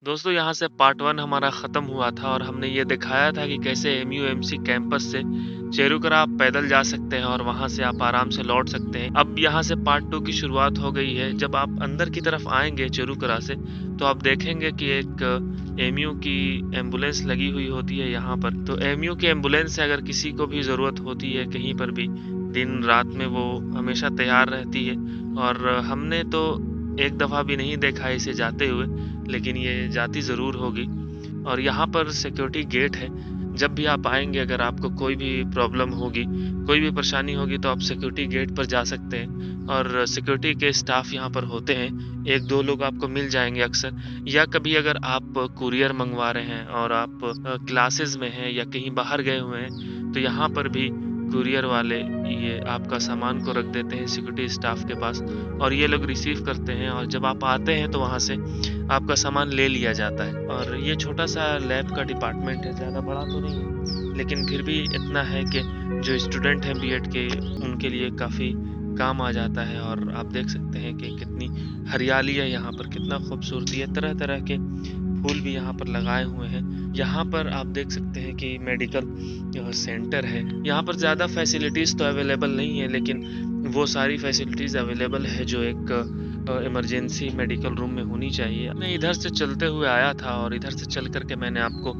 दोस्तों यहाँ से पार्ट 1 हमारा ख़त्म हुआ था और हमने ये दिखाया था कि कैसे एमयूएमसी कैंपस से चेरुकरा आप पैदल जा सकते हैं और वहाँ से आप आराम से लौट सकते हैं। अब यहाँ से पार्ट 2 की शुरुआत हो गई है। जब आप अंदर की तरफ आएँगे चेरुकरा से, तो आप देखेंगे कि एक एमयू की एम्बुलेंस लगी हुई होती है यहाँ पर। तो एमयू की एम्बुलेंस से अगर किसी को भी ज़रूरत होती है कहीं पर भी, दिन रात में वो हमेशा तैयार रहती है। और हमने तो एक दफ़ा भी नहीं देखा है इसे जाते हुए, लेकिन ये जाती ज़रूर होगी। और यहाँ पर सिक्योरिटी गेट है। जब भी आप आएँगे, अगर आपको कोई भी प्रॉब्लम होगी, कोई भी परेशानी होगी, तो आप सिक्योरिटी गेट पर जा सकते हैं और सिक्योरिटी के स्टाफ यहाँ पर होते हैं। 1-2 लोग आपको मिल जाएँगे अक्सर। या कभी अगर आप कुरियर मंगवा रहे हैं और आप क्लासेस में हैं या कहीं बाहर गए हुए हैं, तो यहाँ पर भी कुरियर वाले ये आपका सामान को रख देते हैं सिक्योरिटी स्टाफ के पास और ये लोग रिसीव करते हैं और जब आप आते हैं तो वहाँ से आपका सामान ले लिया जाता है। और ये छोटा-सा लैब का डिपार्टमेंट है, ज़्यादा बड़ा तो नहीं है, लेकिन फिर भी इतना है कि जो स्टूडेंट हैं बीएड के, उनके लिए काफ़ी काम आ जाता है। और आप देख सकते हैं कि कितनी हरियाली है यहाँ पर, कितना खूबसूरती है, तरह-तरह के फूल भी यहाँ पर लगाए हुए हैं। यहाँ पर आप देख सकते हैं कि मेडिकल सेंटर है। यहाँ पर ज़्यादा फैसिलिटीज़ तो अवेलेबल नहीं है, लेकिन वो सारी फैसिलिटीज़ अवेलेबल है जो एक इमरजेंसी मेडिकल रूम में होनी चाहिए। मैं इधर से चलते हुए आया था और इधर से चल कर के मैंने आपको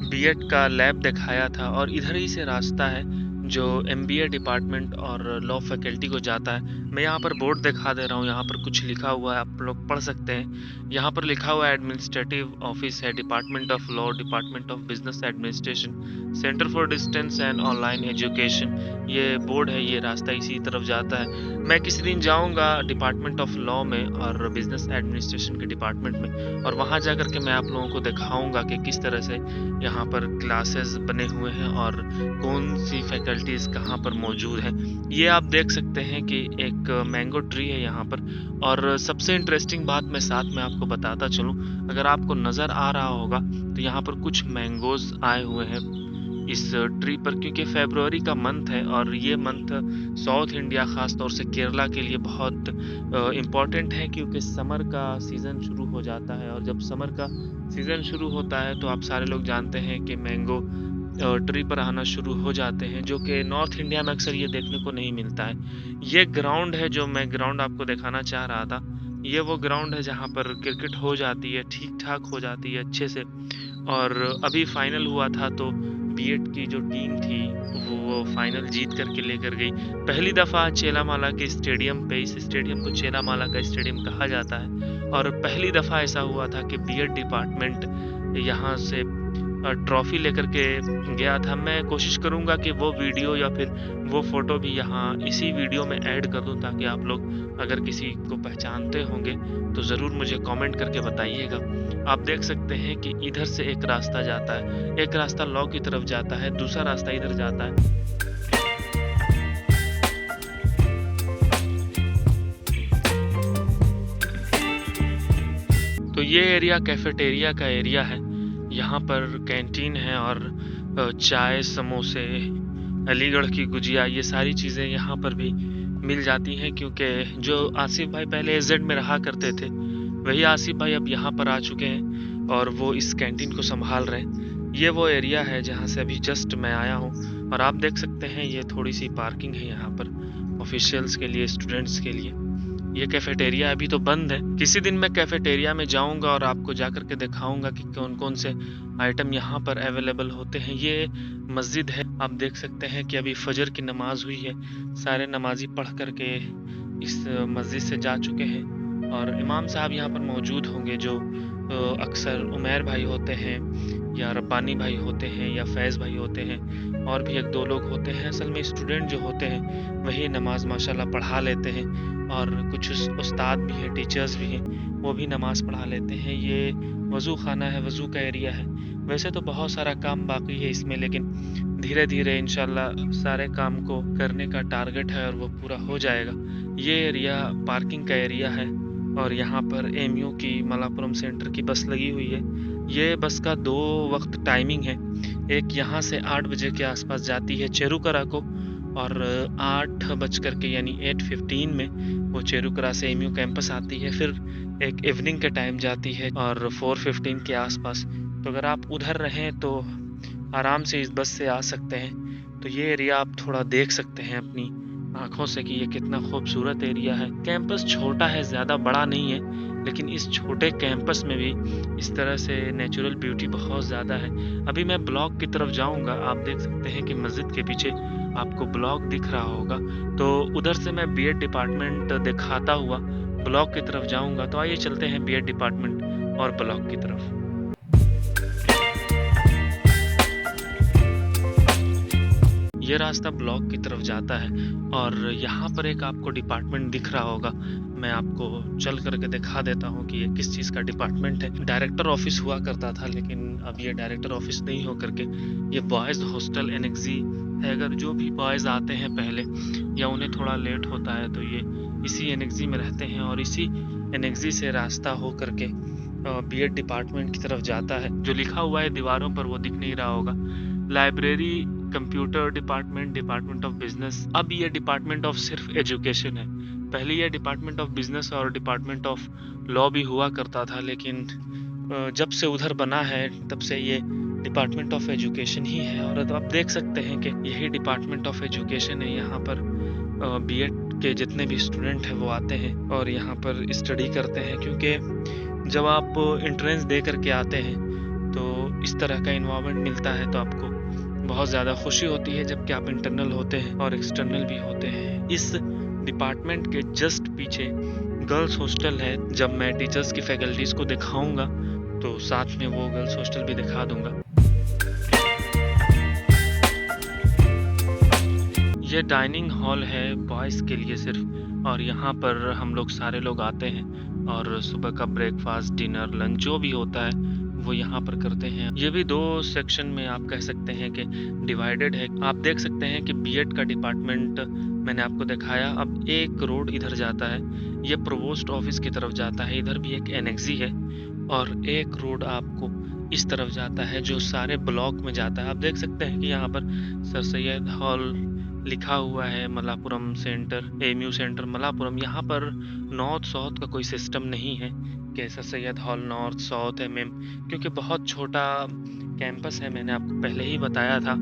बीएड का लैब दिखाया था और इधर ही से रास्ता है जो एमबीए डिपार्टमेंट और लॉ फैकल्टी को जाता है। मैं यहाँ पर बोर्ड दिखा दे रहा हूँ, यहाँ पर कुछ लिखा हुआ है, आप लोग पढ़ सकते हैं। यहाँ पर लिखा हुआ है एडमिनिस्ट्रेटिव ऑफिस है, department of law, department of business administration, centre for distance and online education. ये बोर्ड है, ये रास्ता इसी तरफ जाता है। मैं किसी दिन जाऊँगा डिपार्टमेंट ऑफ लॉ में और बिजनेस एडमिनिस्ट्रेशन के डिपार्टमेंट में, और वहाँ जाकर के मैं आप लोगों को दिखाऊँगा कि किस तरह से यहाँ पर क्लासेस बने हुए हैं और कौन-सी फैकल्टीज़ कहाँ पर मौजूद हैं। ये आप देख सकते हैं कि एक मैंगो ट्री है यहाँ पर। और सबसे इंटरेस्टिंग बात मैं साथ में आपको बताता चलूँ, अगर आपको नज़र आ रहा होगा तो यहाँ पर कुछ मैंगोज़ आए हुए हैं इस ट्री पर, क्योंकि फ़रवरी का मंथ है और ये मंथ साउथ इंडिया ख़ास तौर से केरला के लिए बहुत इम्पोर्टेंट है, क्योंकि समर का सीज़न शुरू हो जाता है। और जब समर का सीज़न शुरू होता है तो आप सारे लोग जानते हैं कि मैंगो ट्री पर आना शुरू हो जाते हैं, जो कि नॉर्थ इंडिया में अक्सर ये देखने को नहीं मिलता है। ये ग्राउंड है जो मैं ग्राउंड आपको दिखाना चाह रहा था। ये वो ग्राउंड है जहाँ पर क्रिकेट हो जाती है, ठीक-ठाक हो जाती है अच्छे से। और अभी फाइनल हुआ था तो बीएड की जो टीम थी वो फाइनल जीत करके लेकर गई। पहली दफ़ा चेलामाला के स्टेडियम पे, इस स्टेडियम को चेलामाला का स्टेडियम कहा जाता है, और पहली दफ़ा ऐसा हुआ था कि बीएड डिपार्टमेंट यहाँ से ट्रॉफ़ी लेकर के गया था। मैं कोशिश करूँगा कि वो वीडियो या फिर वो फ़ोटो भी यहाँ इसी वीडियो में ऐड कर दूँ, ताकि आप लोग अगर किसी को पहचानते होंगे तो ज़रूर मुझे कमेंट करके बताइएगा। आप देख सकते हैं कि इधर से एक रास्ता जाता है, एक रास्ता लॉ की तरफ जाता है, दूसरा रास्ता इधर जाता है। तो ये एरिया कैफ़ेटेरिया का एरिया है। यहाँ पर कैंटीन है और चाय, समोसे, अलीगढ़ की गुजिया, ये सारी चीज़ें यहाँ पर भी मिल जाती हैं, क्योंकि जो आसिफ भाई पहले एजेड में रहा करते थे, वही आसिफ भाई अब यहाँ पर आ चुके हैं और वो इस कैंटीन को सँभाल रहे हैं। ये वो एरिया है जहाँ से अभी जस्ट मैं आया हूँ और आप देख सकते हैं ये थोड़ी-सी पार्किंग है यहाँ पर ऑफ़िशियल्स के लिए, स्टूडेंट्स के लिए। ये कैफ़ेटेरिया अभी तो बंद है। किसी दिन मैं कैफ़ेटेरिया में जाऊँगा और आपको जाकर के दिखाऊँगा कि कौन-कौन से आइटम यहाँ पर अवेलेबल होते हैं। ये मस्जिद है, आप देख सकते हैं कि अभी फ़जर की नमाज़ हुई है। सारे नमाज़ी पढ़ कर के इस मस्जिद से जा चुके हैं और इमाम साहब यहाँ पर मौजूद होंगे, जो अक्सर उमैर भाई होते हैं या रब्बानी भाई होते हैं या फैज़ भाई होते हैं, और भी 1-2 लोग होते हैं। असल में स्टूडेंट जो होते हैं वही नमाज़ माशाल्लाह पढ़ा लेते हैं, और कुछ उस्ताद भी हैं, टीचर्स भी हैं, वो भी नमाज़ पढ़ा लेते हैं। ये वज़ू ख़ाना है, वज़ू का एरिया है। वैसे तो बहुत सारा काम बाकी है इसमें, लेकिन धीरे-धीरे इंशाल्लाह सारे काम को करने का टारगेट है और वो पूरा हो जाएगा। ये एरिया पार्किंग का एरिया है और यहाँ पर एमयू की मलापुरम सेंटर की बस लगी हुई है। ये बस का 2 वक़्त टाइमिंग है। एक यहाँ से 8 बजे के आसपास जाती है चेरुकरा को, और 8 बज कर के यानी 8:15 में वो चेरुकरा से एमयू कैंपस आती है, फिर एक इवनिंग के टाइम जाती है और 4:15 के आसपास। तो अगर आप उधर रहें तो आराम से इस बस से आ सकते हैं। तो ये एरिया आप थोड़ा देख सकते हैं अपनी आँखों से कि ये कितना खूबसूरत एरिया है। कैंपस छोटा है, ज़्यादा बड़ा नहीं है, लेकिन इस छोटे कैंपस में भी इस तरह से नेचुरल ब्यूटी बहुत ज़्यादा है। अभी मैं ब्लॉक की तरफ जाऊँगा, आप देख सकते हैं कि मस्जिद के पीछे आपको ब्लॉक दिख रहा होगा। तो उधर से मैं बीएड डिपार्टमेंट दिखाता हुआ ब्लॉक की तरफ जाऊँगा। तो आइए चलते हैं बीएड डिपार्टमेंट और ब्लॉक की तरफ। ये रास्ता ब्लॉक की तरफ जाता है और यहाँ पर एक आपको डिपार्टमेंट दिख रहा होगा। मैं आपको चल करके दिखा देता हूँ कि ये किस चीज़ का डिपार्टमेंट है। डायरेक्टर ऑफिस हुआ करता था, लेकिन अब ये डायरेक्टर ऑफिस नहीं हो करके ये बॉयज़ हॉस्टल एनेक्सी है। अगर जो भी बॉयज़ आते हैं पहले या उन्हें थोड़ा लेट होता है तो ये इसी एनेक्सी में रहते हैं और इसी एनेक्सी से रास्ता हो करके बीएड डिपार्टमेंट की तरफ जाता है। जो लिखा हुआ है दीवारों पर वो दिख नहीं रहा होगा। Library, computer department, department of business. अब ये डिपार्टमेंट ऑफ सिर्फ एजुकेशन है। पहले ये डिपार्टमेंट ऑफ बिजनेस और डिपार्टमेंट ऑफ लॉ भी हुआ करता था, लेकिन जब से उधर बना है तब से ये डिपार्टमेंट ऑफ एजुकेशन ही है। और अब आप देख सकते हैं कि यही डिपार्टमेंट ऑफ एजुकेशन है। यहाँ पर बीएड के जितने भी स्टूडेंट हैं वो आते हैं और यहाँ पर स्टडी करते हैं, क्योंकि जब आप एंट्रेंस दे करके आते हैं तो इस तरह का इन्वायरमेंट मिलता है तो आपको बहुत ज़्यादा खुशी होती है, जबकि आप इंटरनल होते हैं और एक्सटर्नल भी होते हैं। इस डिपार्टमेंट के जस्ट पीछे गर्ल्स हॉस्टल है। जब मैं टीचर्स की फैकल्टीज़ को दिखाऊंगा तो साथ में वो गर्ल्स हॉस्टल भी दिखा दूंगा। ये डाइनिंग हॉल है बॉयज़ के लिए सिर्फ, और यहाँ पर हम लोग सारे लोग आते हैं और सुबह का ब्रेकफास्ट, डिनर, लंच जो भी होता है वो यहाँ पर करते हैं। ये भी 2 सेक्शन में आप कह सकते हैं कि डिवाइडेड है। आप देख सकते हैं कि बीएड का डिपार्टमेंट मैंने आपको दिखाया। अब एक रोड इधर जाता है, ये प्रोवोस्ट ऑफिस की तरफ जाता है। इधर भी एक एनेक्सी है और एक रोड आपको इस तरफ जाता है जो सारे ब्लॉक में जाता है। आप देख सकते हैं कि यहाँ पर सर सैयद हॉल लिखा हुआ है, Malappuram centre, MU centre Malappuram. यहाँ पर नॉर्थ साउथ का कोई सिस्टम नहीं है कि sir Syed hall north south MM, क्योंकि बहुत छोटा कैंपस है, मैंने आपको पहले ही बताया था।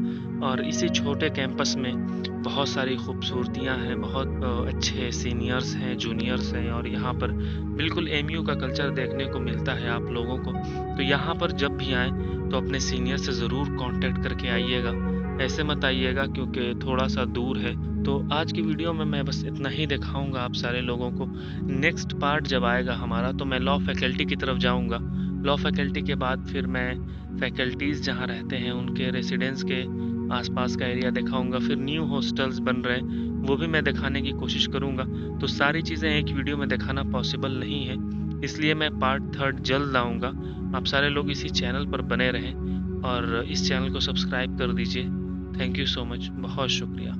और इसी छोटे कैंपस में बहुत सारी खूबसूरतियाँ हैं, बहुत अच्छे सीनियर्स हैं, जूनियर्स हैं, और यहाँ पर बिल्कुल एमयू का कल्चर देखने को मिलता है आप लोगों को। तो यहाँ पर जब भी आएँ तो अपने सीनियर से ज़रूर कांटेक्ट करके आइएगा, ऐसे मत आइएगा क्योंकि थोड़ा सा दूर है। तो आज की वीडियो में मैं बस इतना ही दिखाऊंगा आप सारे लोगों को। नेक्स्ट पार्ट जब आएगा हमारा तो मैं लॉ फैकल्टी की तरफ जाऊंगा। लॉ फैकल्टी के बाद फिर मैं फैकल्टीज़ जहाँ रहते हैं उनके रेसिडेंस के आसपास का एरिया दिखाऊंगा। फिर न्यू हॉस्टल्स बन रहे हैं वो भी मैं दिखाने की कोशिश करूंगा। तो सारी चीज़ें एक वीडियो में दिखाना पॉसिबल नहीं है, इसलिए मैं पार्ट 3 जल्द लाऊंगा। आप सारे लोग इसी चैनल पर बने रहें और इस चैनल को सब्सक्राइब कर दीजिए। थैंक यू सो मच, बहुत शुक्रिया।